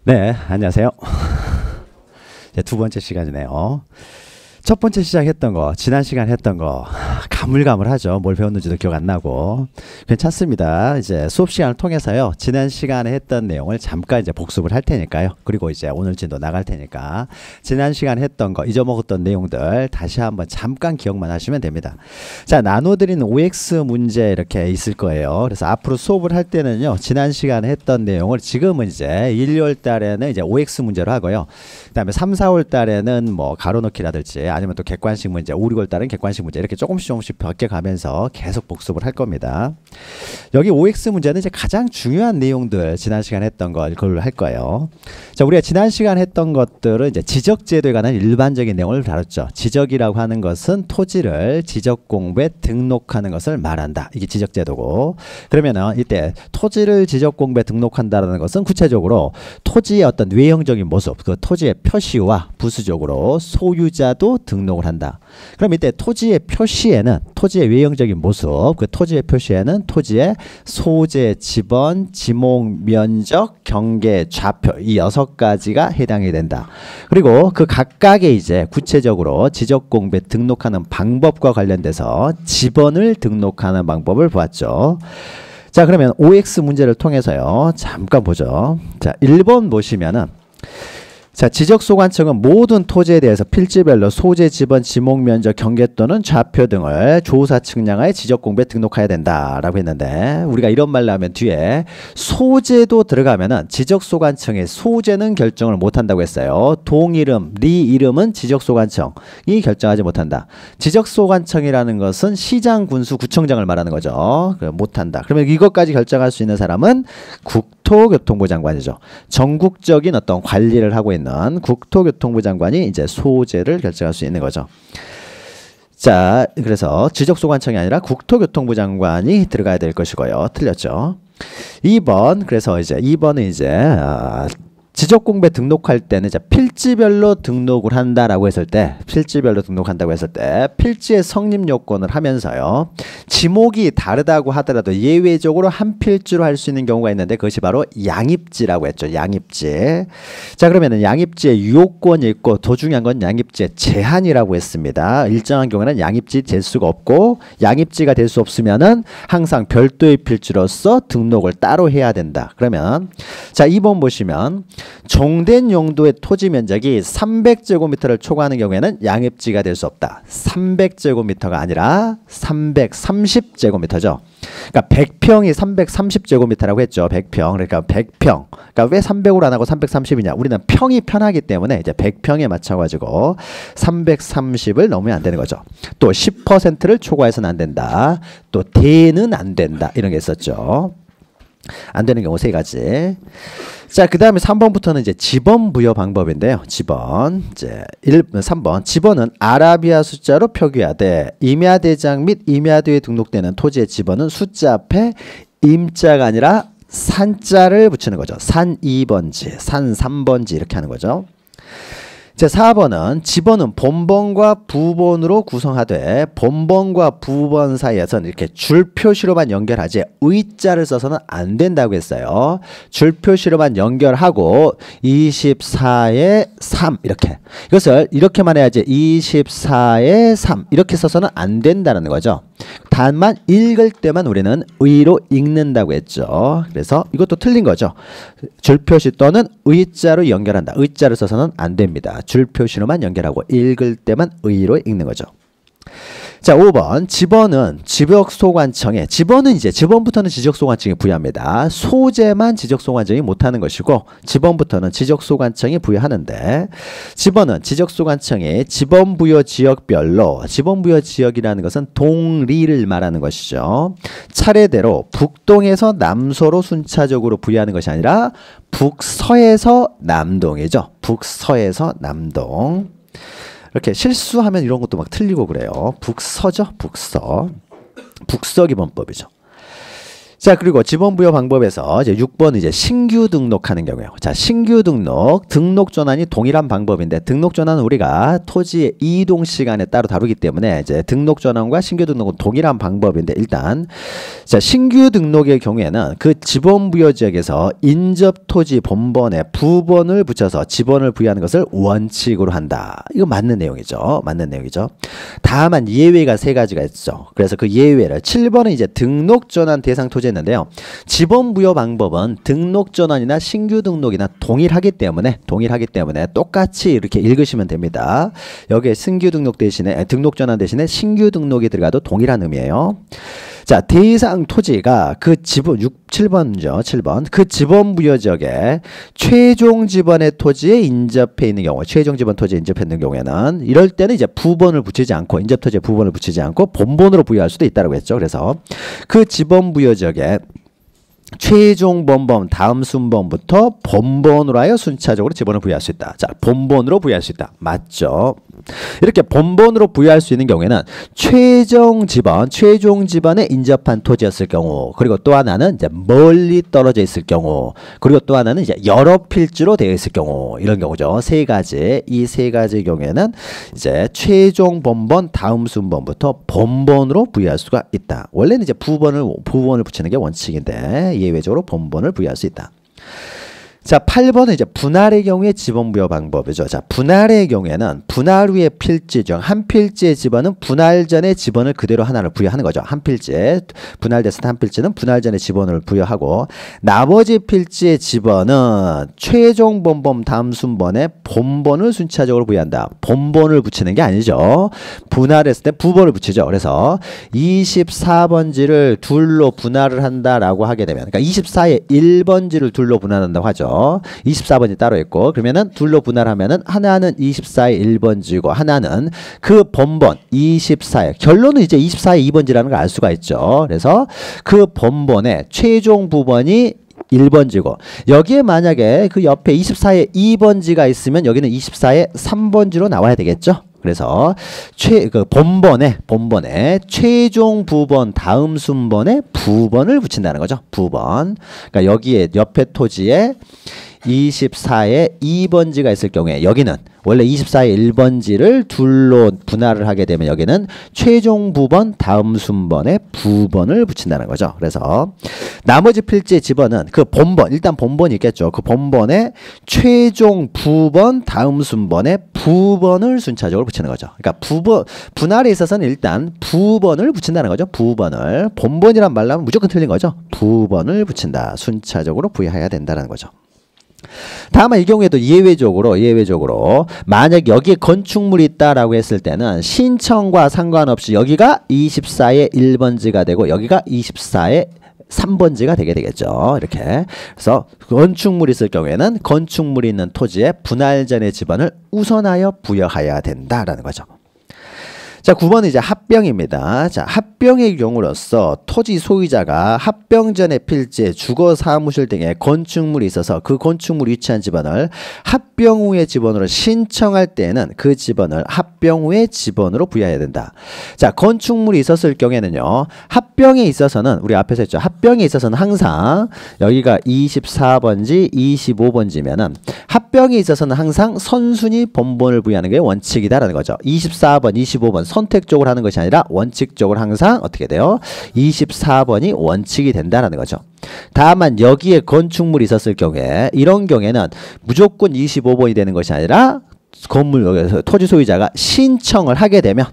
네, 안녕하세요. 이제 두 번째 시간이네요. 첫 번째 시작했던 거, 지난 시간 했던 거 가물가물하죠. 뭘 배웠는지도 기억 안 나고. 괜찮습니다. 이제 수업 시간을 통해서요. 지난 시간에 했던 내용을 잠깐 이제 복습을 할 테니까요. 그리고 이제 오늘 진도 나갈 테니까 지난 시간에 했던 거, 잊어먹었던 내용들 다시 한번 잠깐 기억만 하시면 됩니다. 자, 나눠드린 OX 문제 이렇게 있을 거예요. 그래서 앞으로 수업을 할 때는요. 지난 시간에 했던 내용을 지금은 이제 1, 2월 달에는 이제 OX 문제로 하고요. 그다음에 3, 4월 달에는 뭐 가로넣기라든지 아니면 또 객관식 문제, 5, 6월 달은 객관식 문제 이렇게 조금씩 바뀌어가면서 계속 복습을 할 겁니다. 여기 OX 문제는 이제 가장 중요한 내용들 지난 시간에 했던 거 이걸로 할 거예요. 자, 우리가 지난 시간에 했던 것들은 이제 지적제도에 관한 일반적인 내용을 다뤘죠. 지적이라고 하는 것은 토지를 지적공부에 등록하는 것을 말한다. 이게 지적제도고, 그러면은 이때 토지를 지적공부에 등록한다는 것은 구체적으로 토지의 어떤 외형적인 모습, 그 토지의 표시와 부수적으로 소유자도 등록을 한다. 그럼 이때 토지의 표시에는 토지의 외형적인 모습, 그 토지의 표시에는 토지의 소재, 지번, 지목, 면적, 경계, 좌표 이 6가지가 해당이 된다. 그리고 그 각각의 이제 구체적으로 지적공부에 등록하는 방법과 관련돼서 지번을 등록하는 방법을 보았죠. 자, 그러면 OX 문제를 통해서요. 잠깐 보죠. 자, 1번 보시면은 자, 지적소관청은 모든 토지에 대해서 필지별로 소재, 지번, 지목, 면적, 경계 또는 좌표 등을 조사 측량하여 지적공부에 등록해야 된다라고 했는데, 우리가 이런 말로 하면 뒤에 소재도 들어가면은 지적소관청의 소재는 결정을 못한다고 했어요. 동이름, 리 이름은 지적소관청이 결정하지 못한다. 지적소관청이라는 것은 시장, 군수, 구청장을 말하는 거죠. 못한다. 그러면 이것까지 결정할 수 있는 사람은 국토교통부 장관이죠. 전국적인 어떤 관리를 하고 있는 국토교통부 장관이 이제 소재를 결정할 수 있는 거죠. 자, 그래서 지적소관청이 아니라 국토교통부 장관이 들어가야 될 것이고요. 틀렸죠. 2번, 그래서 이제 2번은 이제 지적공부에 등록할 때는 이제 필지별로 등록을 한다라고 했을 때, 필지별로 등록한다고 했을 때 필지의 성립 요건을 하면서요. 지목이 다르다고 하더라도 예외적으로 한 필지로 할 수 있는 경우가 있는데 그것이 바로 양입지라고 했죠. 양입지. 자, 그러면은 양입지의 유효권이 있고 더 중요한 건 양입지의 제한이라고 했습니다. 일정한 경우에는 양입지 될 수가 없고 양입지가 될 수 없으면은 항상 별도의 필지로서 등록을 따로 해야 된다. 그러면 자, 2번 보시면 종된 용도의 토지 면적이 300제곱미터를 초과하는 경우에는 양입지가 될 수 없다. 300제곱미터가 아니라 330제곱미터죠. 그러니까 100평이 330제곱미터라고 했죠. 100평. 그러니까 100평. 그러니까 왜 300으로 안 하고 330이냐? 우리는 평이 편하기 때문에 이제 100평에 맞춰가지고 330을 넘으면 안 되는 거죠. 또 10%를 초과해서는 안 된다. 또 대는 안 된다. 이런 게 있었죠. 안 되는 경우 3가지. 자, 그 다음에 3번부터는 이제 지번 부여 방법인데요. 지번. 이제 3번. 지번은 아라비아 숫자로 표기하되 임야대장 및 임야도에 등록되는 토지의 지번은 숫자 앞에 임자가 아니라 산자를 붙이는 거죠. 산 2번지, 산 3번지 이렇게 하는 거죠. 제 4번은 지번은 본번과 부번으로 구성하되 본번과 부번 사이에서는 이렇게 줄 표시로만 연결하지 의자를 써서는 안 된다고 했어요. 줄 표시로만 연결하고 24에 3 이렇게, 이것을 이렇게만 해야지 24에 3 이렇게 써서는 안 된다는 거죠. 다만 읽을 때만 우리는 의로 읽는다고 했죠. 그래서 이것도 틀린 거죠. 줄 표시 또는 의자로 연결한다. 의자를 써서는 안 됩니다. 줄 표시로만 연결하고 읽을 때만 의로 읽는 거죠. 자, 5번. 지번은 지적소관청에, 지번은 이제 지번부터는 지적소관청이 부여합니다. 소재만 지적소관청이 못하는 것이고 지번부터는 지적소관청이 부여하는데, 지번은 지적소관청이 지번부여 지역별로, 지번부여 지역이라는 것은 동리를 말하는 것이죠. 차례대로 북동에서 남서로 순차적으로 부여하는 것이 아니라 북서에서 남동이죠. 북서에서 남동. 이렇게 실수하면 이런 것도 막 틀리고 그래요. 북서죠. 북서. 북서 기본법이죠. 자, 그리고 지번 부여 방법에서 이제 6번 이제 신규 등록하는 경우요. 자, 신규 등록 전환이 동일한 방법인데 등록 전환은 우리가 토지의 이동 시간에 따로 다루기 때문에 이제 등록 전환과 신규 등록은 동일한 방법인데 일단 자, 신규 등록의 경우에는 그 지번 부여 지역에서 인접 토지 본번에 부번을 붙여서 지번을 부여하는 것을 원칙으로 한다. 이거 맞는 내용이죠. 맞는 내용이죠. 다만 예외가 세 가지가 있죠. 그래서 그 예외를 7번은 이제 등록 전환 대상 토지 인데요. 지번 부여 방법은 등록 전환이나 신규 등록이나 동일하기 때문에 똑같이 이렇게 읽으시면 됩니다. 여기에 신규 등록 대신에 등록 전환 대신에 신규 등록이 들어가도 동일한 의미예요. 자, 대상 토지가 그 지번 7번이죠. 7번. 그 지번 부여 지역에 최종 지번의 토지에 인접해 있는 경우, 최종 지번 토지에 인접해 있는 경우에는 이럴 때는 이제 부번을 붙이지 않고 인접 토지에 부번을 붙이지 않고 본번으로 부여할 수도 있다고 했죠. 그래서 그 지번 부여 지역에 최종 본번 다음 순번부터 본번으로 하여 순차적으로 지번을 부여할 수 있다. 자, 본번으로 부여할 수 있다. 맞죠? 이렇게 본번으로 부여할 수 있는 경우에는 최종 지번에 인접한 토지였을 경우, 그리고 또 하나는 이제 멀리 떨어져 있을 경우, 그리고 또 하나는 이제 여러 필지로 되어 있을 경우, 이런 경우죠. 이 세 가지 경우에는 이제 최종 본번 다음 순번부터 본번으로 부여할 수가 있다. 원래는 이제 부번을 붙이는 게 원칙인데 예외적으로 본번을 부여할 수 있다. 자, 8번은 이제 분할의 경우에 지번 부여 방법이죠. 자, 분할의 경우에는 분할 후의 필지 중 한 필지의 지번은 분할 전에 지번을 그대로 하나를 부여하는 거죠. 한 필지에 분할됐을 때 한 필지는 분할 전에 지번을 부여하고 나머지 필지의 지번은 최종 본번 다음 순번에 본번을 순차적으로 부여한다. 본번을 붙이는 게 아니죠. 분할했을 때 부번을 붙이죠. 그래서 24번지를 둘로 분할을 한다라고 하게 되면, 그러니까 24의 1번지를 둘로 분할한다고 하죠. 24번이 따로 있고, 그러면은 둘로 분할하면은 하나는 24의 1번지고 하나는 그 본번 24의, 결론은 이제 24의 2번지라는 걸 알 수가 있죠. 그래서 그 본번의 최종 부번이 1번지고 여기에 만약에 그 옆에 24의 2번지가 있으면 여기는 24의 3번지로 나와야 되겠죠. 그래서 본번에 최종 부번 다음 순번에 부번을 붙인다는 거죠. 부번. 그러니까 여기에 옆에 토지에 24의 2번지가 있을 경우에 여기는 원래 24의 1번지를 둘로 분할을 하게 되면 여기는 최종 부번 다음 순번에 부번을 붙인다는 거죠. 그래서 나머지 필지의 지번은 그 본번, 일단 본번이 있겠죠. 그 본번에 최종 부번 다음 순번에 부번을 순차적으로 붙이는 거죠. 그러니까 분할에 있어서는 일단 부번을 붙인다는 거죠. 부번을. 본번이란 말 나오면 무조건 틀린 거죠. 부번을 붙인다. 순차적으로 부여해야 된다는 거죠. 다만 이 경우에도 예외적으로 만약 여기에 건축물이 있다라고 했을 때는 신청과 상관없이 여기가 24의 1번지가 되고 여기가 24의 3번지가 되게 되겠죠. 이렇게. 그래서 건축물이 있을 경우에는 건축물이 있는 토지에 분할 전의 지번을 우선하여 부여해야 된다라는 거죠. 자, 9번은 이제 합병입니다. 자, 합병의 경우로서 토지 소유자가 합병 전의 필지에 주거 사무실 등의 건축물이 있어서 그 건축물이 위치한 지번을 합병 후의 지번으로 신청할 때에는 그 지번을 합병 후의 지번으로 부여해야 된다. 자, 건축물이 있었을 경우에는요. 합병에 있어서는 우리 앞에서 했죠. 합병에 있어서는 항상 여기가 24번지, 25번지면은 합병에 있어서는 항상 선순위 본번을 부여하는 게 원칙이다라는 거죠. 24번, 25번 선택적으로 하는 것이 아니라 원칙적으로 항상 어떻게 돼요? 24번이 원칙이 된다라는 거죠. 다만 여기에 건축물이 있었을 경우에 이런 경우에는 무조건 25번이 되는 것이 아니라 토지 소유자가 신청을 하게 되면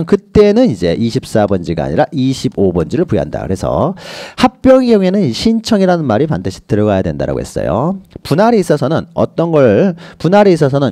그때는 이제 24번지가 아니라 25번지를 부여한다. 그래서 합병의 경우에는 신청이라는 말이 반드시 들어가야 된다라고 했어요. 분할에 있어서는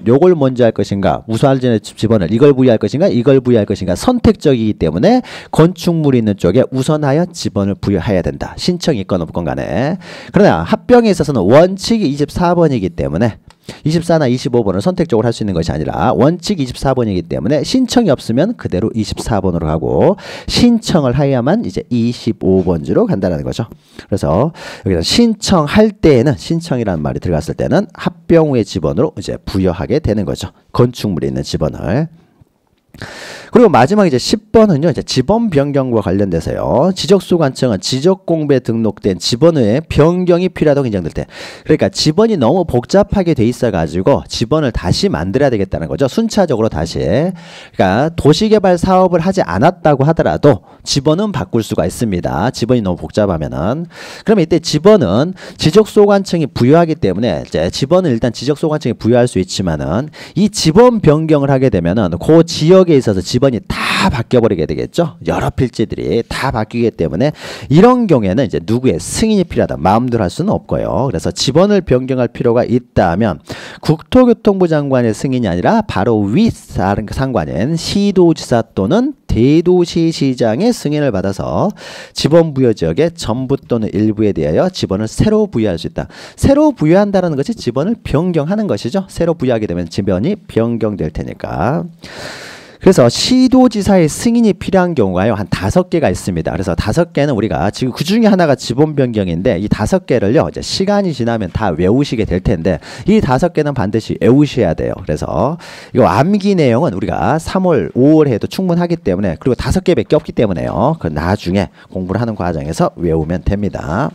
요걸 먼저 할 것인가, 우선전의 지번을 이걸 부여할 것인가, 이걸 부여할 것인가 선택적이기 때문에 건축물이 있는 쪽에 우선하여 지번을 부여해야 된다. 신청이 있건 없건 간에. 그러나 합병에 있어서는 원칙이 24번이기 때문에 24나 25번을 선택적으로 할 수 있는 것이 아니라 원칙 24번이기 때문에 신청이 없으면 그대로 24번으로 가고 신청을 해야만 이제 25번지로 간다는 거죠. 그래서 여기서 신청할 때에는 신청이라는 말이 들어갔을 때는 합병 후의 지번으로 이제 부여하게 되는 거죠. 건축물이 있는 지번을. 그리고 마지막 이제 10번은요. 이제 지번 변경과 관련돼서요. 지적소관청은 지적공부에 등록된 지번의 변경이 필요하다고 인정될 때. 그러니까 지번이 너무 복잡하게 돼 있어 가지고 지번을 다시 만들어야 되겠다는 거죠. 순차적으로 다시. 그러니까 도시개발 사업을 하지 않았다고 하더라도 지번은 바꿀 수가 있습니다. 지번이 너무 복잡하면은. 그러면 이때 지번은 지적소관청이 부여하기 때문에 이제 지번은 일단 지적소관청이 부여할 수 있지만은 이 지번 변경을 하게 되면은 그 지역에 있어서 지번이 다 바뀌어버리게 되겠죠. 여러 필지들이 다 바뀌기 때문에 이런 경우에는 이제 누구의 승인이 필요하다. 마음대로 할 수는 없고요. 그래서 지번을 변경할 필요가 있다면 국토교통부 장관의 승인이 아니라 바로 위 상관인 시도지사 또는 대도시시장의 승인을 받아서 지번 부여 지역의 전부 또는 일부에 대하여 지번을 새로 부여할 수 있다. 새로 부여한다는 것이 지번을 변경하는 것이죠. 새로 부여하게 되면 지번이 변경될 테니까. 그래서 시도지사의 승인이 필요한 경우가요. 한 5개가 있습니다. 그래서 5개는 우리가 지금 그 중에 하나가 지번 변경인데 이 5개를요. 이제 시간이 지나면 다 외우시게 될 텐데 이 5개는 반드시 외우셔야 돼요. 그래서 이거 암기 내용은 우리가 3월, 5월 해도 충분하기 때문에 그리고 5개밖에 없기 때문에요. 그 나중에 공부를 하는 과정에서 외우면 됩니다.